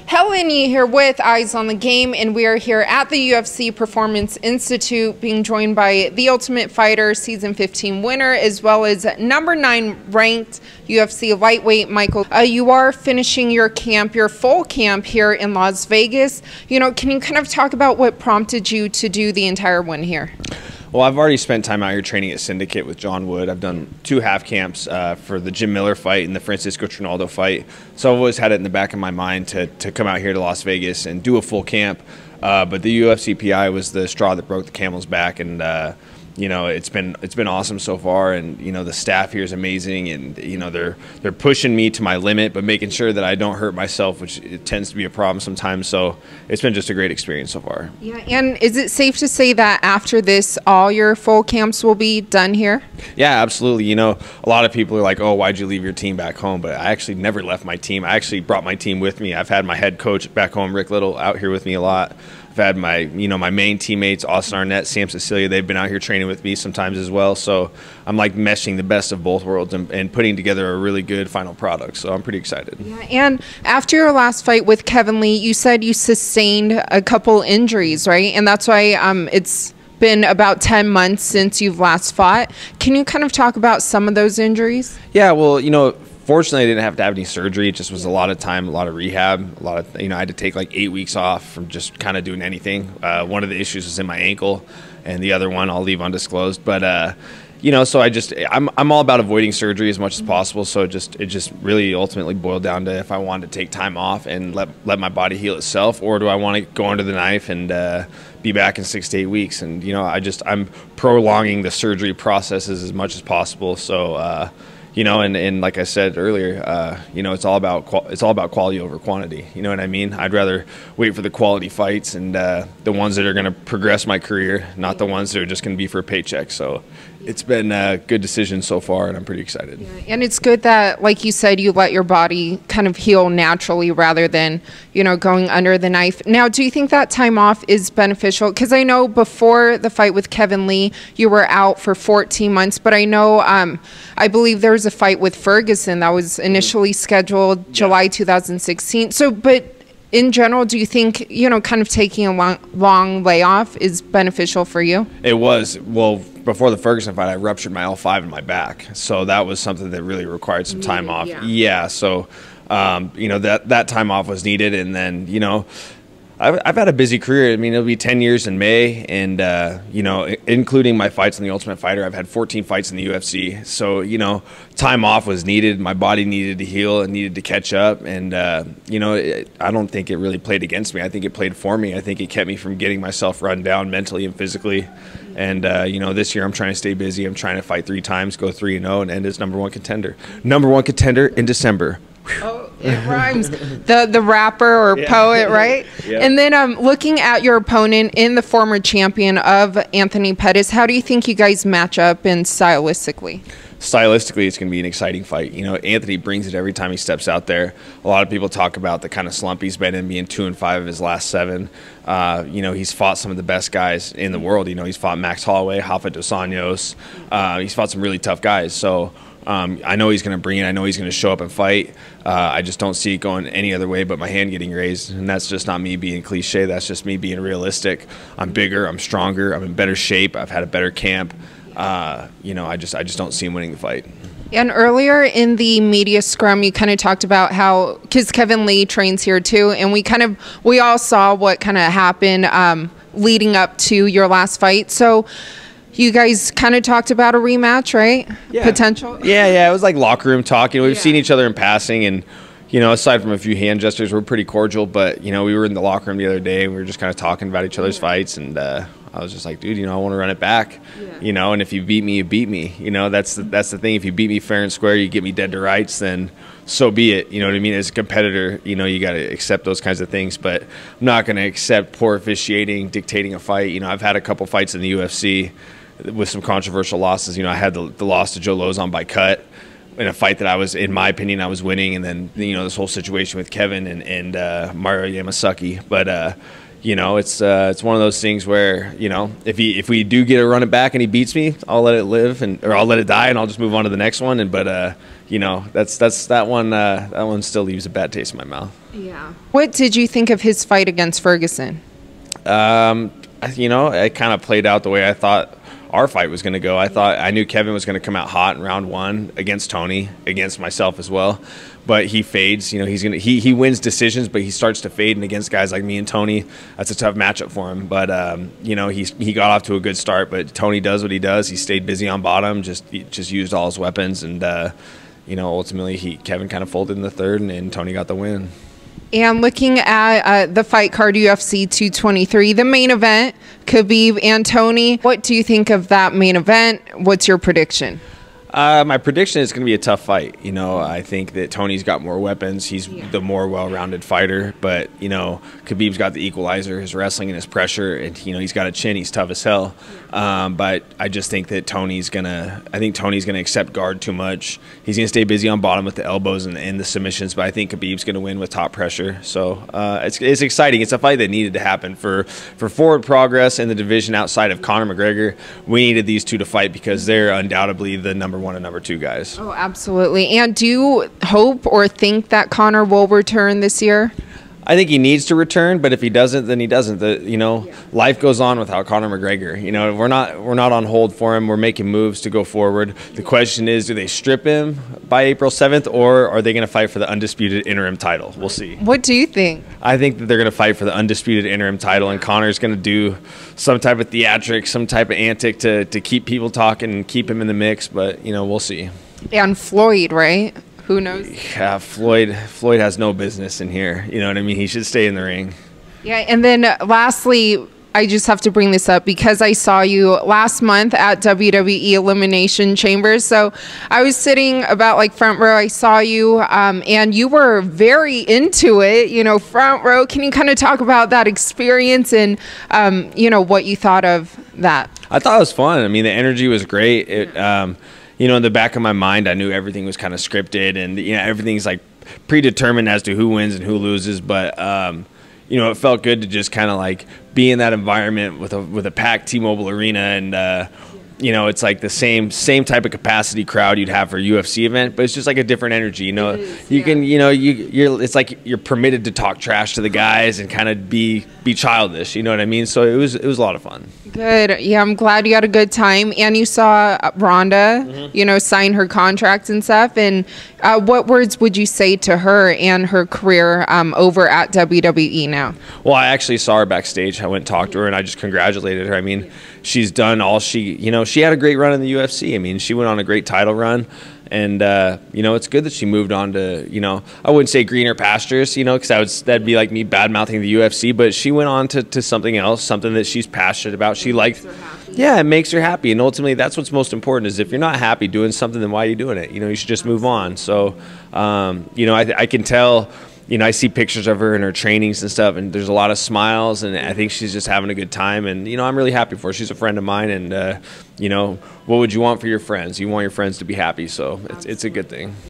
Helen Yee here with Eyes on the Game, and we are here at the UFC Performance Institute being joined by The Ultimate Fighter Season 15 winner as well as number 9 ranked UFC lightweight Michael. You are finishing your camp, your full camp here in Las Vegas. You know, can you kind of talk about what prompted you to do the entire one here? Well, I've already spent time out here training at Syndicate with John Wood. I've done 2 half camps for the Jim Miller fight and the Francisco Trinaldo fight. So I've always had it in the back of my mind to come out here to Las Vegas and do a full camp. But the UFC PI was the straw that broke the camel's back, and you know, it's been awesome so far, and you know, the staff here is amazing, and you know, they're pushing me to my limit, but making sure that I don't hurt myself, which it tends to be a problem sometimes. So it's been just a great experience so far. Yeah, and is it safe to say that after this, all your full camps will be done here? Yeah, absolutely. You know, a lot of people are like, "Oh, why'd you leave your team back home?" But I actually never left my team. I actually brought my team with me. I've had my head coach back home, Rick Little, out here with me a lot. I've had my, you know, my main teammates, Austin Arnett, Sam Cecilia, they've been out here training with me sometimes as well. So I'm like meshing the best of both worlds and putting together a really good final product. So I'm pretty excited. Yeah, and after your last fight with Kevin Lee, you said you sustained a couple injuries, right? And that's why it's been about 10 months since you've last fought. Can you kind of talk about some of those injuries? Yeah, well, you know, fortunately, I didn't have to have any surgery. It just was a lot of time, a lot of rehab, a lot of, you know, I had to take like 8 weeks off from just kind of doing anything. One of the issues was in my ankle, and the other one I'll leave undisclosed. But, you know, so I'm all about avoiding surgery as much as possible. So it just really ultimately boiled down to if I wanted to take time off and let my body heal itself, or do I want to go under the knife and be back in 6 to 8 weeks. And, you know, I'm prolonging the surgery processes as much as possible. So, you know, and like I said earlier, you know, it's all about quality over quantity. You know what I mean? I'd rather wait for the quality fights and the ones that are going to progress my career, not the ones that are just going to be for a paycheck. So it's been a good decision so far, and I'm pretty excited. Yeah, and it's good that, like you said, you let your body kind of heal naturally rather than, you know, going under the knife. Now, do you think that time off is beneficial? Because I know before the fight with Kevin Lee, you were out for 14 months, but I know, I believe there was a fight with Ferguson that was initially scheduled July 2016. So, but in general, do you think, you know, kind of taking a long layoff is beneficial for you? It was. Well, before the Ferguson fight, I ruptured my L5 in my back. So that was something that really required some time off. Yeah. So, you know, that time off was needed. And then, you know, I've had a busy career. I mean, it'll be 10 years in May, and you know, including my fights in the Ultimate Fighter, I've had 14 fights in the UFC. So, you know, time off was needed. My body needed to heal and needed to catch up, and you know, I don't think it really played against me. I think it played for me. I think it kept me from getting myself run down mentally and physically. And you know, this year I'm trying to stay busy. I'm trying to fight 3 times, go 3-0, and end as #1 contender. #1 contender in December. Oh, it rhymes. The rapper or poet, right? Yeah. And then looking at your opponent in the former champion of Anthony Pettis, how do you think you guys match up in stylistically? Stylistically, it's going to be an exciting fight. You know, Anthony brings it every time he steps out there. A lot of people talk about the kind of slump he's been in, being 2-5 of his last 7. You know, he's fought some of the best guys in the world. You know, he's fought Max Holloway, Rafa dos Anjos. He's fought some really tough guys. So I know he's going to bring it. I know he's going to show up and fight. I just don't see it going any other way but my hand getting raised. And that's just not me being cliche. That's just me being realistic. I'm bigger. I'm stronger. I'm in better shape. I've had a better camp. You know, I just don't see him winning the fight. And earlier in the media scrum, you kind of talked about how, because Kevin Lee trains here too, and we all saw what kind of happened leading up to your last fight. So you guys kind of talked about a rematch, right? Yeah. Potential? Yeah. It was like locker room talk. You know, we've seen each other in passing, and, you know, aside from a few hand gestures, we're pretty cordial. But, you know, we were in the locker room the other day, and we were just kind of talking about each other's fights. And I was just like, dude, you know, I want to run it back. You know, and if you beat me, you beat me. You know, that's the thing. If you beat me fair and square, you get me dead to rights, then so be it. You know what I mean? As a competitor, you know, you got to accept those kinds of things. But I'm not going to accept poor officiating, dictating a fight. You know, I've had a couple fights in the UFC with some controversial losses. You know, I had the loss to Joe Lozon by cut in a fight that I was, in my opinion, I was winning. And then, you know, this whole situation with Kevin and Mario Yamasaki. But, it's one of those things where, if we do get a run it back and he beats me, I'll let it live or I'll let it die and I'll just move on to the next one. But that one still leaves a bad taste in my mouth. Yeah. What did you think of his fight against Ferguson? It kind of played out the way I thought our fight was going to go. I knew Kevin was going to come out hot in round 1 against Tony, against myself as well. But he fades. He wins decisions, but he starts to fade. And against guys like me and Tony, that's a tough matchup for him. But he got off to a good start. But Tony does what he does. He stayed busy on bottom, just used all his weapons, and ultimately Kevin kind of folded in the third, and Tony got the win. And looking at the fight card, UFC 223, the main event, Khabib and Tony. What do you think of that main event? What's your prediction? My prediction is going to be a tough fight. I think that Tony's got more weapons. He's the more well-rounded fighter. But, Khabib's got the equalizer, his wrestling and his pressure. And, he's got a chin. He's tough as hell. But I just think that Tony's going to accept guard too much. He's going to stay busy on bottom with the elbows and the submissions. But I think Khabib's going to win with top pressure. So it's exciting. It's a fight that needed to happen. For forward progress in the division outside of Conor McGregor, we needed these two to fight because they're undoubtedly the number 1 and number 2 guys. Oh, absolutely. And do you hope or think that Conor will return this year? I think he needs to return, but if he doesn't, then he doesn't. Life goes on without Conor McGregor. We're not on hold for him. We're making moves to go forward. The question is, do they strip him by April 7th, or are they going to fight for the undisputed interim title? We'll see. What do you think? I think that they're going to fight for the undisputed interim title, and Conor's going to do some type of theatrics, some type of antic to keep people talking and keep him in the mix. But we'll see. And Floyd, right? Who knows? Yeah, Floyd has no business in here. You know what I mean? He should stay in the ring. Yeah, and then lastly, I just have to bring this up because I saw you last month at WWE Elimination Chambers. So I was sitting about front row. I saw you, and you were very into it, front row. Can you kind of talk about that experience and, what you thought of that? I thought it was fun. I mean, the energy was great. In the back of my mind, I knew everything was kind of scripted and, everything's predetermined as to who wins and who loses. But, it felt good to just kind of be in that environment with a packed T-Mobile Arena. And, it's the same type of capacity crowd you'd have for a UFC event, but it's just a different energy. You can, it's you're permitted to talk trash to the guys and kind of be childish. You know what I mean? So it was a lot of fun. Good. Yeah, I'm glad you had a good time. And you saw Rhonda, sign her contract and stuff. And what words would you say to her and her career over at WWE now? Well, I actually saw her backstage. I went and talked to her, and I just congratulated her. I mean, she's done all she had a great run in the UFC. I mean, she went on a great title run. And, it's good that she moved on to, I wouldn't say greener pastures, because that'd be like me bad-mouthing the UFC, but she went on to something else, something that she's passionate about. She liked, yeah, it makes her happy. And ultimately, that's what's most important is if you're not happy doing something, then why are you doing it? You should just move on. So, I can tell, I see pictures of her in her trainings and stuff, and there's a lot of smiles, and I think she's just having a good time. And, I'm really happy for her. She's a friend of mine, and, what would you want for your friends? You want your friends to be happy, so it's a good thing.